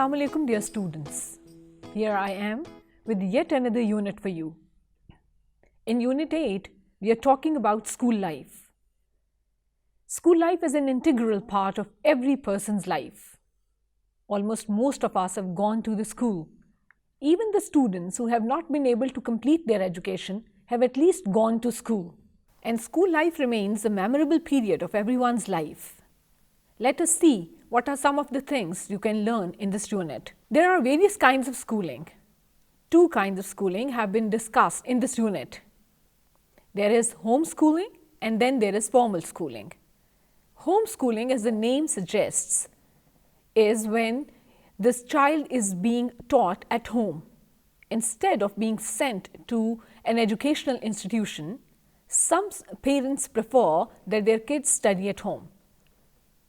Assalamu alaikum, dear students. Here I am with yet another unit for you. In Unit 8, we are talking about school life. School life is an integral part of every person's life. Almost most of us have gone to the school. Even the students who have not been able to complete their education have at least gone to school. And school life remains a memorable period of everyone's life. Let us see what are some of the things you can learn in this unit. There are various kinds of schooling. Two kinds of schooling have been discussed in this unit. There is homeschooling and then there is formal schooling. Homeschooling, as the name suggests, is when this child is being taught at home. Instead of being sent to an educational institution, some parents prefer that their kids study at home.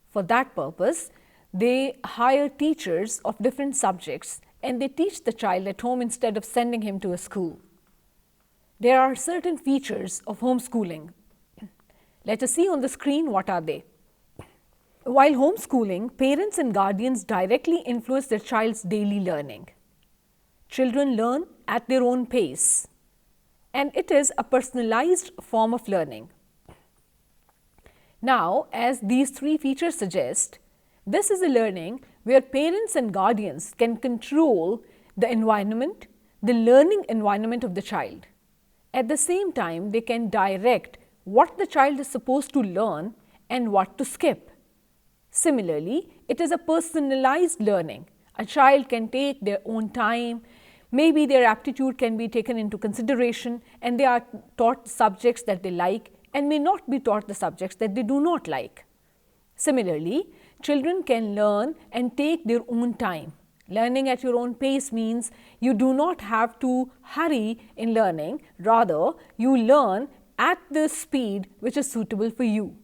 For that purpose, they hire teachers of different subjects and they teach the child at home instead of sending him to a school. There are certain features of homeschooling. Let us see on the screen what are they. While homeschooling, parents and guardians directly influence their child's daily learning. Children learn at their own pace, and it is a personalized form of learning. Now, as these three features suggest, this is a learning where parents and guardians can control the environment, the learning environment of the child. At the same time, they can direct what the child is supposed to learn and what to skip. Similarly, it is a personalized learning. A child can take their own time, maybe their aptitude can be taken into consideration, and they are taught subjects that they like and may not be taught the subjects that they do not like. Similarly, children can learn and take their own time. Learning at your own pace means you do not have to hurry in learning, rather you learn at the speed which is suitable for you.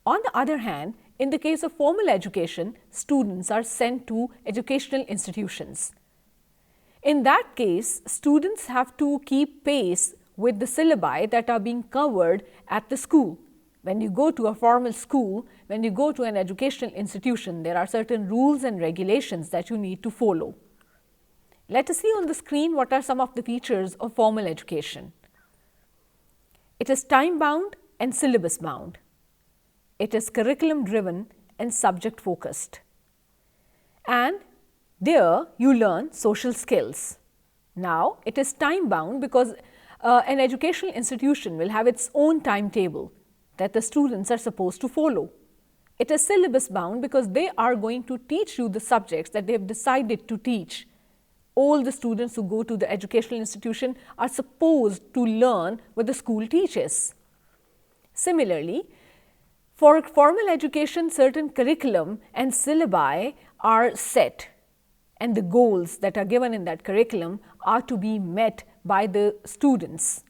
On the other hand, in the case of formal education, students are sent to educational institutions. In that case, students have to keep pace with the syllabi that are being covered at the school. When you go to a formal school, when you go to an educational institution, there are certain rules and regulations that you need to follow. Let us see on the screen what are some of the features of formal education. It is time-bound and syllabus-bound. It is curriculum-driven and subject-focused. And there you learn social skills. Now, it is time-bound because an educational institution will have its own timetable that the students are supposed to follow. It is syllabus bound because they are going to teach you the subjects that they have decided to teach. All the students who go to the educational institution are supposed to learn what the school teaches. Similarly, for formal education, certain curriculum and syllabi are set, and the goals that are given in that curriculum are to be met by the students.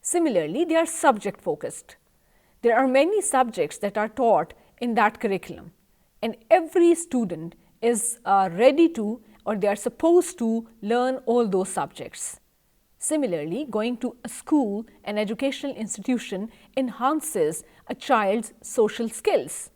Similarly, they are subject focused. There are many subjects that are taught in that curriculum, and every student is ready to, or they are supposed to learn all those subjects. Similarly, going to a school, an educational institution, enhances a child's social skills.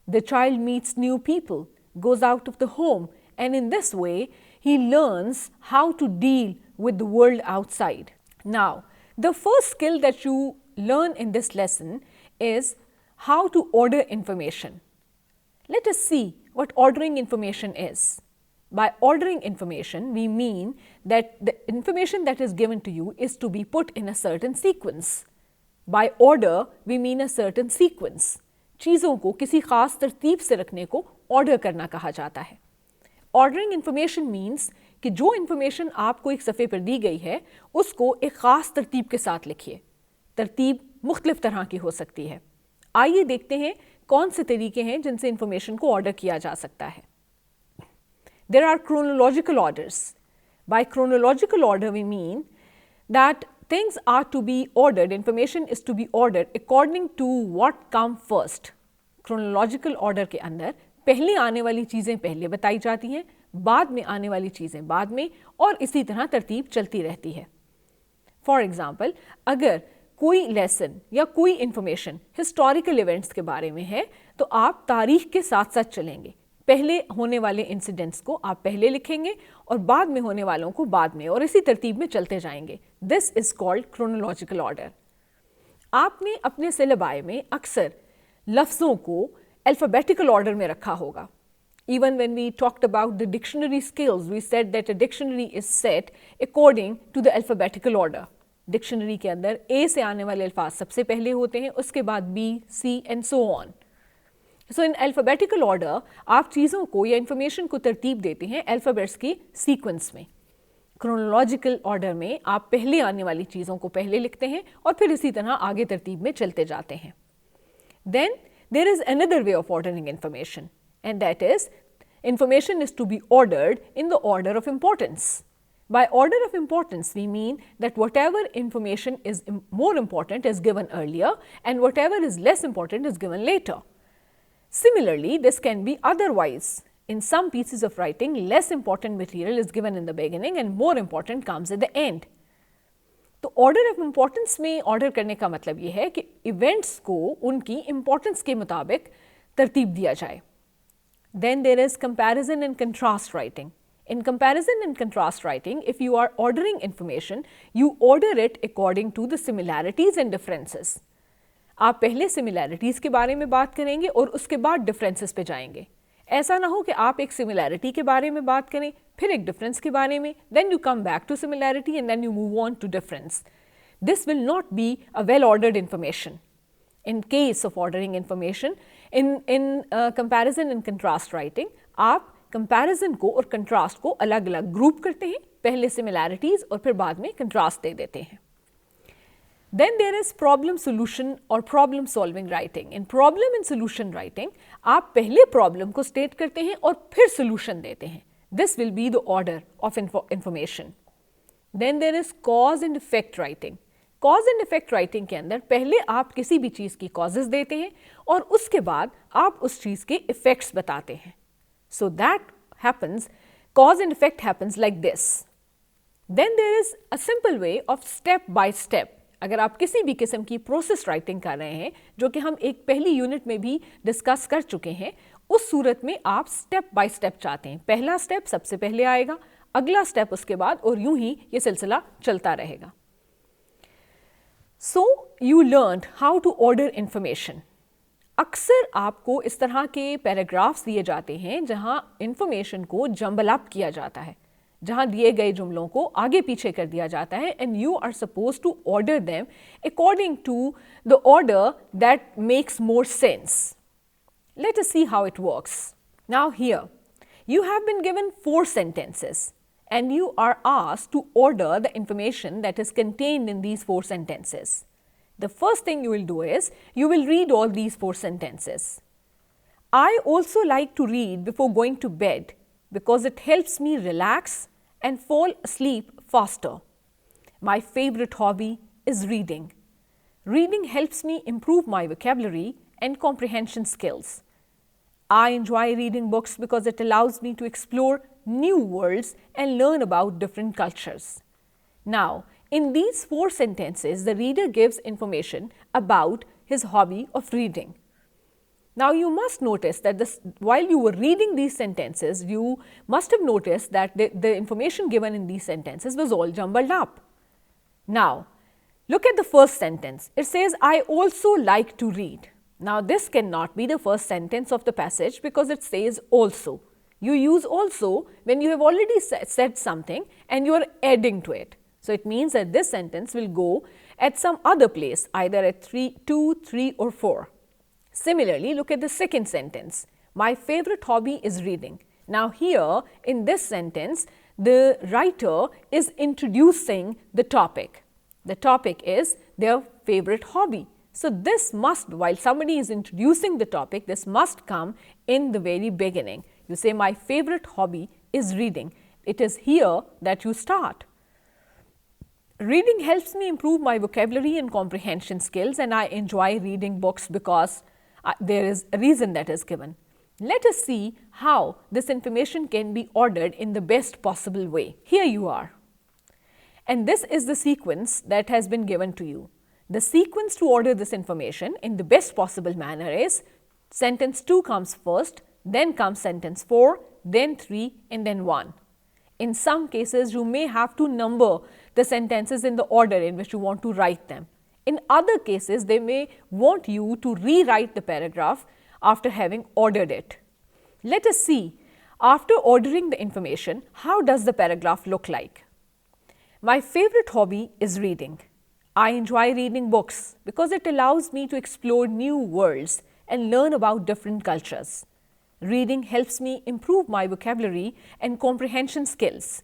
The child meets new people, goes out of the home, and in this way, he learns how to deal with the world outside. Now, the first skill that you learn in this lesson is how to order information. Let us see what ordering information is. By ordering information, we mean that the information that is given to you is to be put in a certain sequence. By order, we mean a certain sequence. चीज़ों को किसी खास तरतीब से रखने को order करना कहा जाता है. Ordering information means कि जो information आपको एक सफ़े पर दी गई है, उसको एक ख़ास तरतीब के साथ लिखिए. तरतीब मुख्तलिफ तरह की हो सकती है. आइए देखते हैं कौन से तरीके हैं जिनसे information को order किया जा सकता है. There are chronological orders. By chronological order, we mean that things are to be ordered, information is to be ordered according to what come first. Chronological order के अंदर पहले आने वाली चीज़ें पहले बताई जाती हैं, बाद में आने वाली चीज़ें बाद में, और इसी तरह तरतीब चलती रहती है. For example, अगर कोई लेसन या कोई इंफॉर्मेशन हिस्टोरिकल इवेंट्स के बारे में है, तो आप तारीख के साथ साथ चलेंगे. पहले होने वाले इंसिडेंट्स को आप पहले लिखेंगे और बाद में होने वालों को बाद में, और इसी तरतीब में चलते जाएंगे. This is called chronological order. आपने अपने सिलेबाई में अक्सर लफ्ज़ों को अल्फ़ाबेटिकल ऑर्डर में रखा होगा. Even when we talked about the dictionary skills, we said that a dictionary is set according to the alphabetical order. Dictionary के अंदर A से आने वाले अल्फाज सबसे पहले होते हैं, उसके बाद B, C and so on. So in alphabetical order आप चीज़ों को या इंफॉर्मेशन को तरतीब देते हैं अल्फ़ाबेट्स के सीक्वेंस में. क्रोनोलॉजिकल ऑर्डर में आप पहले आने वाली चीज़ों को पहले लिखते हैं और फिर इसी तरह आगे तरतीब में चलते जाते हैं. Then there is another way of ordering information, and that is information is to be ordered in the order of importance. By order of importance we mean that whatever information is more important is given earlier and whatever is less important is given later. Similarly, this can be otherwise. In some pieces of writing, less important material is given in the beginning and more important comes at the end. तो order of importance में order करने का मतलब ये है कि events को उनकी इम्पोर्टेंस के मुताबिक तरतीब दिया जाए. Then there is comparison and contrast writing. In comparison and contrast writing, if you are ordering information, you order it according to the similarities and differences. आप पहले similarities के बारे में बात करेंगे और उसके बाद differences पे जाएंगे. ऐसा ना हो कि आप एक सिमिलैरिटी के बारे में बात करें, फिर एक डिफरेंस के बारे में, then you come back to similarity and then you move on to difference. This will not be a well-ordered information. In case of ordering information, in comparison and contrast writing, आप comparison को और contrast को अलग अलग group करते हैं, पहले similarities और फिर बाद में contrast दे देते हैं. Then there is problem solution or problem solving writing. In problem and solution writing, आप पहले problem को state करते हैं और फिर solution देते हैं. This will be the order of information. Then there is cause and effect writing. Cause and effect writing के अंदर पहले आप किसी भी चीज़ की causes देते हैं और उसके बाद आप उस चीज़ के effects बताते हैं. So that happens, cause and effect happens like this. Then there is a simple way of step by step. अगर आप किसी भी किस्म की प्रोसेस राइटिंग कर रहे हैं, जो कि हम एक पहली यूनिट में भी डिस्कस कर चुके हैं, उस सूरत में आप स्टेप बाय स्टेप चाहते हैं. पहला स्टेप सबसे पहले आएगा, अगला स्टेप उसके बाद, और यूं ही ये सिलसिला चलता रहेगा. So you learn how to order information. अक्सर आपको इस तरह के पैराग्राफ्स दिए जाते हैं जहां इंफॉर्मेशन को जंबल अप किया जाता है, जहां दिए गए जुमलों को आगे पीछे कर दिया जाता है, and you are suppose to order them according to the order that makes more sense. Let us see how it works. Now here, you have been given 4 sentences and you are asked to order the information that is contained in these 4 sentences. The first thing you will do is, you will read all these 4 sentences. I also like to read before going to bed because it helps me relax and fall asleep faster. My favorite hobby is reading. Reading helps me improve my vocabulary and comprehension skills. I enjoy reading books because it allows me to explore new worlds and learn about different cultures. Now, in these 4 sentences, the reader gives information about his hobby of reading. Now, you must notice that while you were reading these sentences, you must have noticed that the information given in these sentences was all jumbled up. Now, look at the first sentence. It says, I also like to read. Now, this cannot be the first sentence of the passage because it says also. You use also when you have already said something and you are adding to it. So, it means that this sentence will go at some other place, either at 2, 3 or 4. Similarly, look at the second sentence. My favorite hobby is reading. Now, here in this sentence, the writer is introducing the topic. The topic is their favorite hobby. So, this must, while somebody is introducing the topic, this must come in the very beginning. You say, my favorite hobby is reading. It is here that you start. Reading helps me improve my vocabulary and comprehension skills, and I enjoy reading books because there is a reason that is given. Let us see how this information can be ordered in the best possible way. Here you are. And this is the sequence that has been given to you. The sequence to order this information in the best possible manner is, sentence 2 comes first, then comes sentence 4, then 3, and then 1. In some cases, you may have to number the sentences in the order in which you want to write them. In other cases, they may want you to rewrite the paragraph after having ordered it. Let us see, after ordering the information, how does the paragraph look like? My favorite hobby is reading. I enjoy reading books because it allows me to explore new worlds and learn about different cultures. Reading helps me improve my vocabulary and comprehension skills.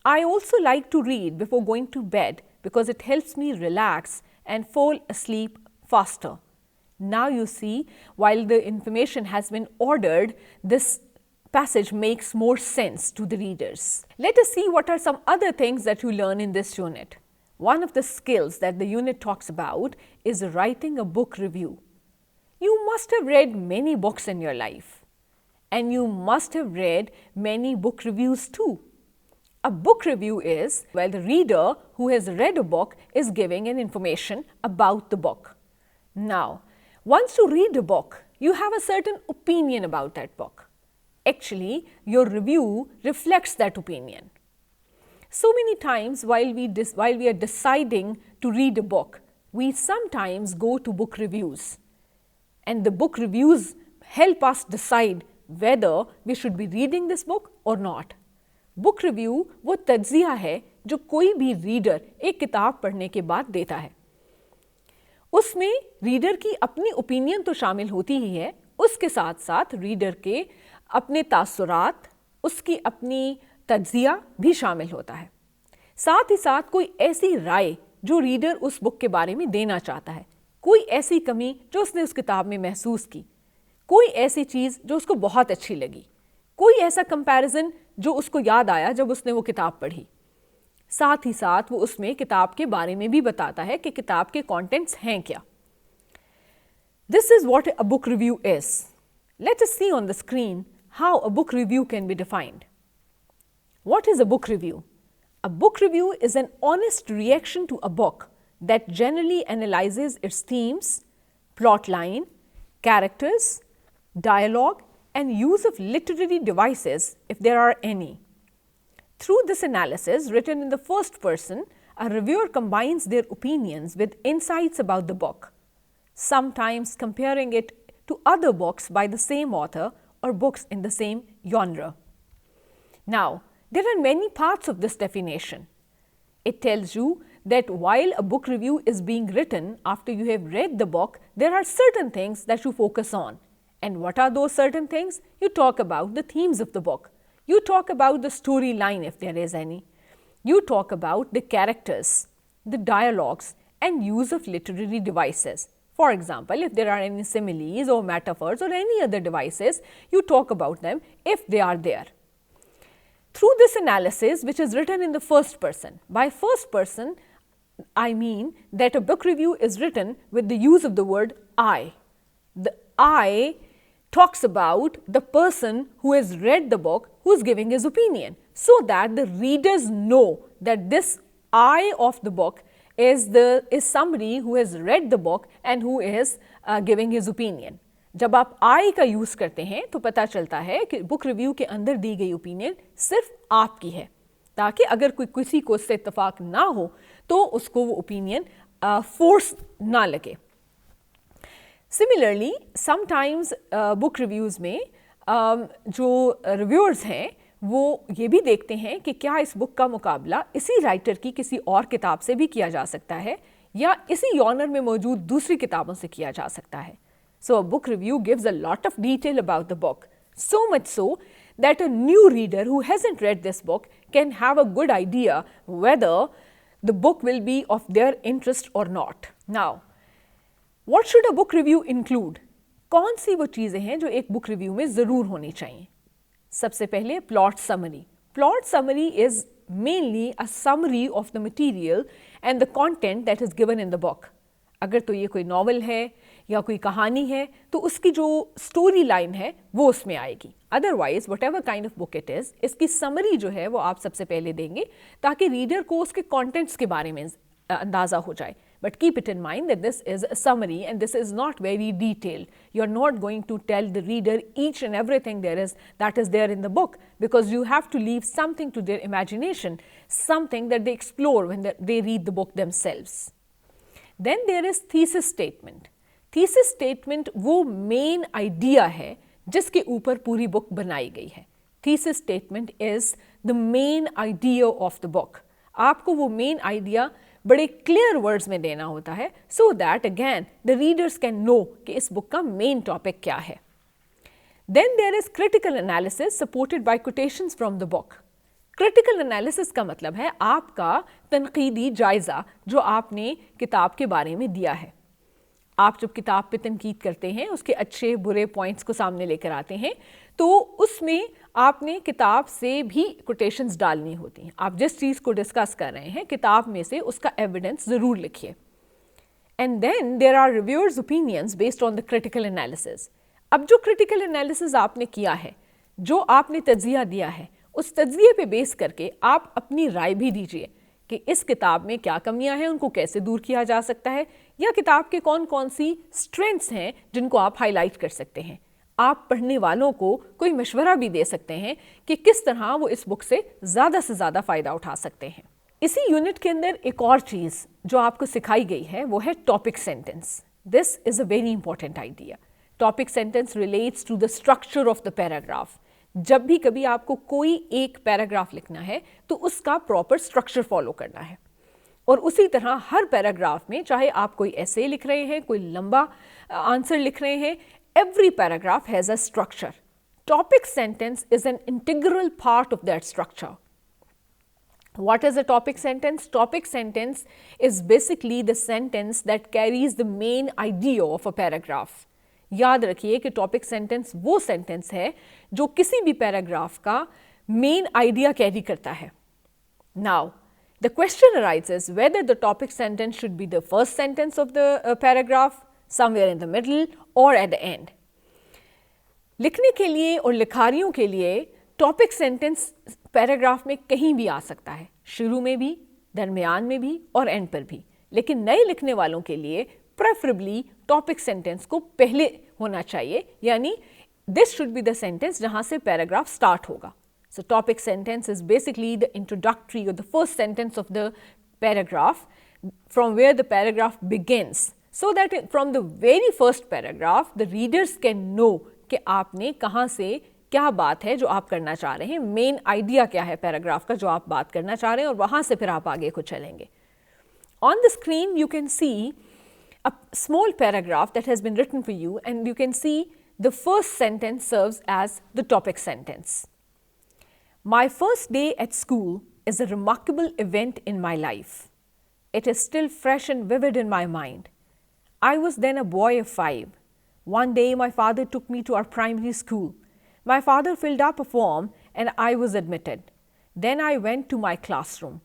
I also like to read before going to bed because it helps me relax and fall asleep faster. Now you see, while the information has been ordered, this passage makes more sense to the readers. Let us see what are some other things that you learn in this unit. One of the skills that the unit talks about is writing a book review. You must have read many books in your life, and you must have read many book reviews too. A book review is where the reader who has read a book is giving an information about the book. Now, once you read a book, you have a certain opinion about that book. Actually, your review reflects that opinion. So many times while we are deciding to read a book, we sometimes go to book reviews. And the book reviews help us decide whether we should be reading this book or not. Book review वो तज्जिया है जो कोई भी reader एक किताब पढ़ने के बाद देता है. उसमें रीडर की अपनी ओपिनियन तो शामिल होती ही है, उसके साथ साथ रीडर के अपने तासुरात, उसकी अपनी तज्जिया भी शामिल होता है. साथ ही साथ कोई ऐसी राय जो रीडर उस बुक के बारे में देना चाहता है, कोई ऐसी कमी जो उसने उस किताब में महसूस की, कोई ऐसी चीज़ जो उसको बहुत अच्छी लगी, कोई ऐसा कंपैरिजन जो उसको याद आया जब उसने वो किताब पढ़ी. साथ ही साथ वो उसमें किताब के बारे में भी बताता है कि किताब के कंटेंट्स हैं क्या. This is what a book review is. Let us see on the screen how a book review can be defined. What is a book review? A book review is an honest reaction to a book that generally analyzes its themes, plot line, characters, dialogue, and use of literary devices if there are any. Through this analysis, written in the first person, a reviewer combines their opinions with insights about the book, sometimes comparing it to other books by the same author or books in the same genre. Now, there are many parts of this definition. It tells you that while a book review is being written after you have read the book, there are certain things that you focus on. And what are those certain things? You talk about the themes of the book. You talk about the storyline if there is any. You talk about the characters, the dialogues, and use of literary devices. For example, if there are any similes or metaphors or any other devices, you talk about them if they are there. Through this analysis, which is written in the first person, by first person, I mean that a book review is written with the use of the word I. The I talks about the person who has read the book, who is giving his opinion, so that the readers know that this I of the book is somebody who has read the book and who is giving his opinion. जब आप I का use करते हैं तो पता चलता है कि बुक रिव्यू के अंदर दी गई ओपिनियन सिर्फ आपकी है, ताकि अगर कोई किसी को उससे इत्तेफाक ना हो तो उसको वो ओपिनियन फोर्स ना लगे. सिमिलरली समटाइम्स बुक रिव्यूज़ में जो रिव्यूअर्स हैं वो ये भी देखते हैं कि क्या इस बुक का मुकाबला इसी राइटर की किसी और किताब से भी किया जा सकता है या इसी जॉनर में मौजूद दूसरी किताबों से किया जा सकता है. So a book review gives a lot of detail about the book, so much so that a new reader who hasn't read this book can have a good idea whether the book will be of their interest or not. Now, what should a book review include? कौन सी वो चीज़ें हैं जो एक book review में ज़रूर होनी चाहिए? सबसे पहले plot summary. Plot summary is mainly a summary of the material and the content that is given in the book. अगर तो ये कोई नॉवल है या कोई कहानी है तो उसकी जो स्टोरी लाइन है वो उसमें आएगी. Otherwise what ever kind of book it is, इसकी समरी जो है वो आप सबसे पहले देंगे ताकि रीडर को उसके कंटेंट्स के बारे में अंदाज़ा हो जाए. But keep it in mind that this is a summary and this is not very detailed. You are not going to tell the reader each and everything that is there in the book, because you have to leave something to their imagination, something that they explore when they read the book themselves. Then there is thesis statement. Thesis statement वो main idea है जिसके ऊपर पूरी book बनाई गई है. Thesis statement is the main idea of the book. आपको वो मेन आइडिया बड़े क्लियर वर्ड्स में देना होता है, so that again the readers can know कि इस बुक का मेन टॉपिक क्या है. Then there is critical analysis supported by quotations from the book. Critical analysis का मतलब है आपका तनकीदी जायज़ा जो आपने किताब के बारे में दिया है. आप जब किताब पे तनकीद करते हैं, उसके अच्छे बुरे पॉइंट्स को सामने लेकर आते हैं, तो उसमें आपने किताब से भी कोटेशंस डालनी होती हैं. आप जिस चीज़ को डिस्कस कर रहे हैं किताब में से उसका एविडेंस ज़रूर लिखिए. And then there are reviewers opinions based on the critical analysis. अब जो क्रिटिकल एनालिसिस आपने किया है, जो आपने तज्ज़िया दिया है, उस तज्ज़िये पे बेस करके आप अपनी राय भी दीजिए कि इस किताब में क्या कमियां हैं, उनको कैसे दूर किया जा सकता है, या किताब के कौन कौन सी स्ट्रेंथ्स हैं जिनको आप हाईलाइट कर सकते हैं. आप पढ़ने वालों को कोई मशवरा भी दे सकते हैं कि किस तरह वो इस बुक से ज़्यादा फ़ायदा उठा सकते हैं. इसी यूनिट के अंदर एक और चीज़ जो आपको सिखाई गई है वो है topic sentence. This is a very important idea. Topic sentence relates to the structure of the paragraph. जब भी कभी आपको कोई एक पैराग्राफ लिखना है तो उसका प्रॉपर स्ट्रक्चर फॉलो करना है. और उसी तरह हर पैराग्राफ में, चाहे आप कोई ऐसे लिख रहे हैं, कोई लंबा आंसर लिख रहे हैं, every paragraph has a structure. Topic sentence is an integral part of that structure. What is a topic sentence? Topic sentence is basically the sentence that carries the main idea of a paragraph. याद रखिए कि topic sentence वो sentence है जो किसी भी paragraph का main idea carry करता है. Now the question arises whether the topic sentence should be the first sentence of the paragraph, somewhere in the middle, or at the end. लिखने के लिए और लिखारियों के लिए टॉपिक सेंटेंस पैराग्राफ में कहीं भी आ सकता है, शुरू में भी, दरमियान में भी और एंड पर भी. लेकिन नए लिखने वालों के लिए प्रेफरेबली टॉपिक सेंटेंस को पहले होना चाहिए, यानी this should be the sentence जहां से पैराग्राफ स्टार्ट होगा. So topic sentence is basically the introductory or the first sentence of the paragraph, from where the paragraph begins, so that from the very first paragraph the readers can know कि आपने कहाँ से क्या बात है जो आप करना चाह रहे हैं, मेन आइडिया क्या है पैराग्राफ का जो आप बात करना चाह रहे हैं, और वहाँ से फिर आप आगे को चलेंगे. On the screen you can see a small paragraph that has been written for you, and you can see the first sentence serves as the topic sentence. My first day at school is a remarkable event in my life. It is still fresh and vivid in my mind. I was then a boy of 5. One day my father took me to our primary school. My father filled up a form and I was admitted. Then I went to my classroom.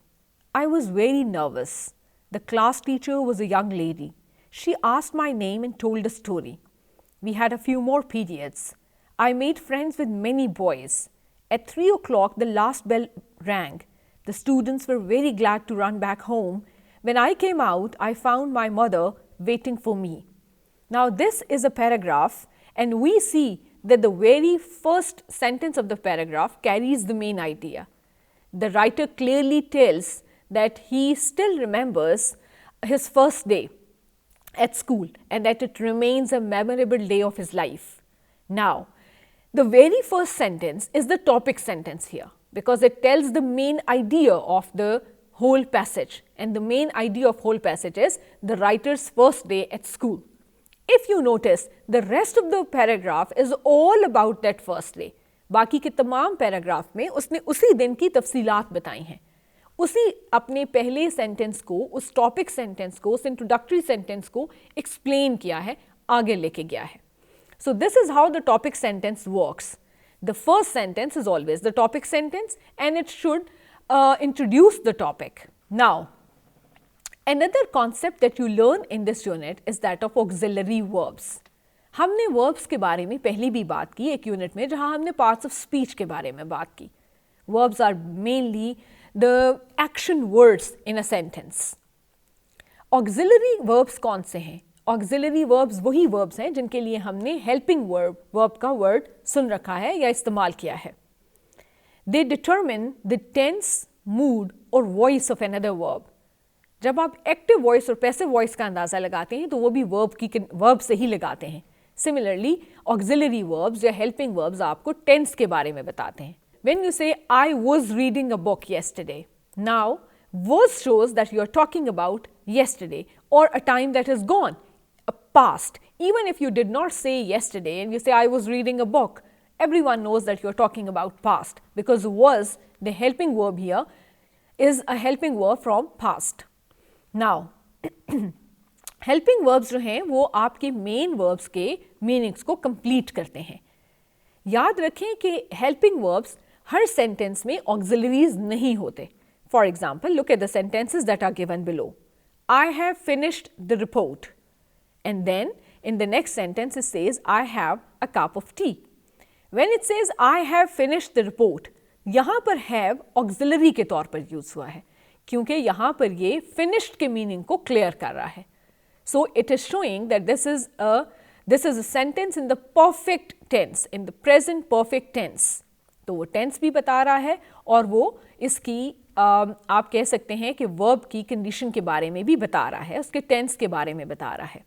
I was very nervous. The class teacher was a young lady. She asked my name and told a story. We had a few more periods. I made friends with many boys. At 3 o'clock, the last bell rang. The students were very glad to run back home. When I came out, I found my mother waiting for me. Now, this is a paragraph, and we see that the very first sentence of the paragraph carries the main idea. The writer clearly tells that he still remembers his first day at school and that it remains a memorable day of his life. Now, the very first sentence is the topic sentence here because it tells the main idea of the whole passage, and the main idea of whole passage is the writer's first day at school. If you notice, the rest of the paragraph is all about that first day. बाकी के तमाम paragraph में उसने उसी दिन की तफसीलात बताई हैं, उसी अपने पहले सेंटेंस को, उस टॉपिक सेंटेंस को, उस इंट्रोडक्टरी सेंटेंस को एक्सप्लेन किया है, आगे लेके गया है. So this is how the topic sentence works. The first sentence is always the topic sentence, and it should introduce the topic. Now, another concept that you learn in this unit is that of auxiliary verbs. हमने verbs के बारे में पहले भी बात की एक unit में, जहाँ हमने parts of speech के बारे में बात की. Verbs are mainly the action words in a sentence. Auxiliary verbs कौन से हैं? ऑक्सिलरी वर्ब्स वही वर्ब्स हैं जिनके लिए हमने हेल्पिंग वर्ब का वर्ड सुन रखा है या इस्तेमाल किया है. दे डिटरमिन द टेंस, मूड और वॉइस ऑफ अनदर वर्ब. जब आप एक्टिव वॉइस और पैसिव वॉइस का अंदाज़ा लगाते हैं तो वो भी वर्ब से ही लगाते हैं. सिमिलरली ऑक्सिलरी वर्ब्स या हेल्पिंग वर्ब्स आपको टेंस के बारे में बताते हैं. व्हेन यू से I was reading a book yesterday, now was shows that you are talking about yesterday or a time that is gone, a past. Even if you did not say yesterday and you say I was reading a book, everyone knows that you are talking about past because was, the helping verb here, is a helping verb from past. Now, helping verbs जो हैं वो आपके main verbs के meanings को complete करते हैं. याद रखें कि helping verbs हर sentence में auxiliaries नहीं होते. For example, look at the sentences that are given below. I have finished the report. And then in the next sentence it says, I have a cup of tea. When it says, I have finished the report, यहाँ पर have auxiliary के तौर पर use हुआ है क्योंकि यहाँ पर ये finished के meaning को clear कर रहा है. So it is showing that this is a sentence in the perfect tense, in the present perfect tense. तो वो tense भी बता रहा है और वो इसकी आप कह सकते हैं कि वर्ब की कंडीशन के बारे में भी बता रहा है, उसके टेंस के बारे में बता रहा है.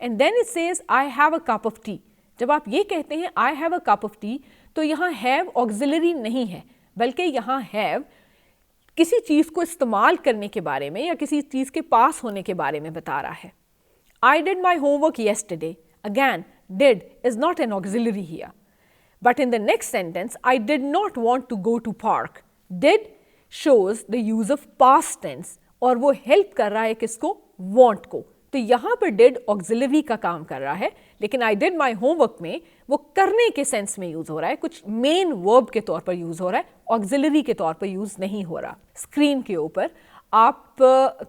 And then it says I have a cup of tea. जब आप ये कहते हैं I have a cup of tea तो यहाँ हैव ऑक्सिलरी नहीं है, बल्कि यहाँ हैव किसी चीज़ को इस्तेमाल करने के बारे में या किसी चीज़ के पास होने के बारे में बता रहा है. I did my homework yesterday. Again, did is not an auxiliary here. But in the next sentence, I did not want to go to park. Did shows the use of past tense और वो help कर रहा है किसको? Want को. तो यहाँ पर did auxiliary का काम कर रहा है, लेकिन I did my homework में वो करने के सेंस में यूज हो रहा है, कुछ मेन वर्ब के तौर पर यूज हो रहा है, ऑक्सिलरी के तौर पर यूज नहीं हो रहा. स्क्रीन के ऊपर आप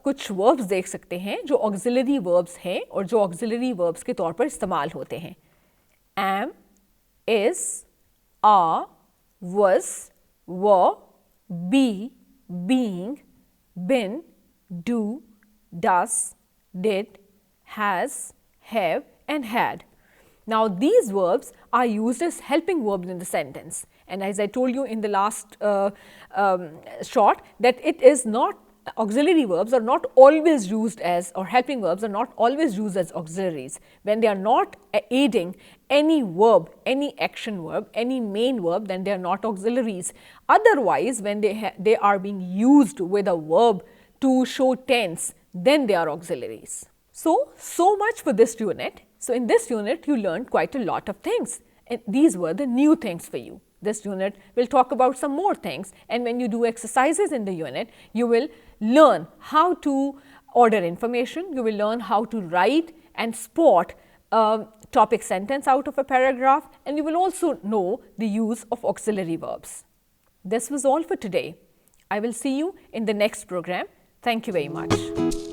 कुछ वर्ब्स देख सकते हैं जो ऑक्सिलरी वर्ब्स हैं और जो ऑक्सिलरी वर्ब्स के तौर पर इस्तेमाल होते हैं. am, is, are, was, were, be, being, been, do, does, did, has, have, and had. Now these verbs are used as helping verbs in the sentence, and as I told you in the last short that it is not, auxiliary verbs are not always used as, or helping verbs are not always used as auxiliaries when they are not aiding any verb, any action verb, any main verb, then they are not auxiliaries. Otherwise, when they are being used with a verb to show tense, then they are auxiliaries. So much for this unit. So in this unit you learned quite a lot of things, and these were the new things for you. This unit will talk about some more things, and when you do exercises in the unit, you will learn how to order information, you will learn how to write and spot a topic sentence out of a paragraph, and you will also know the use of auxiliary verbs. This was all for today. I will see you in the next program. Thank you very much.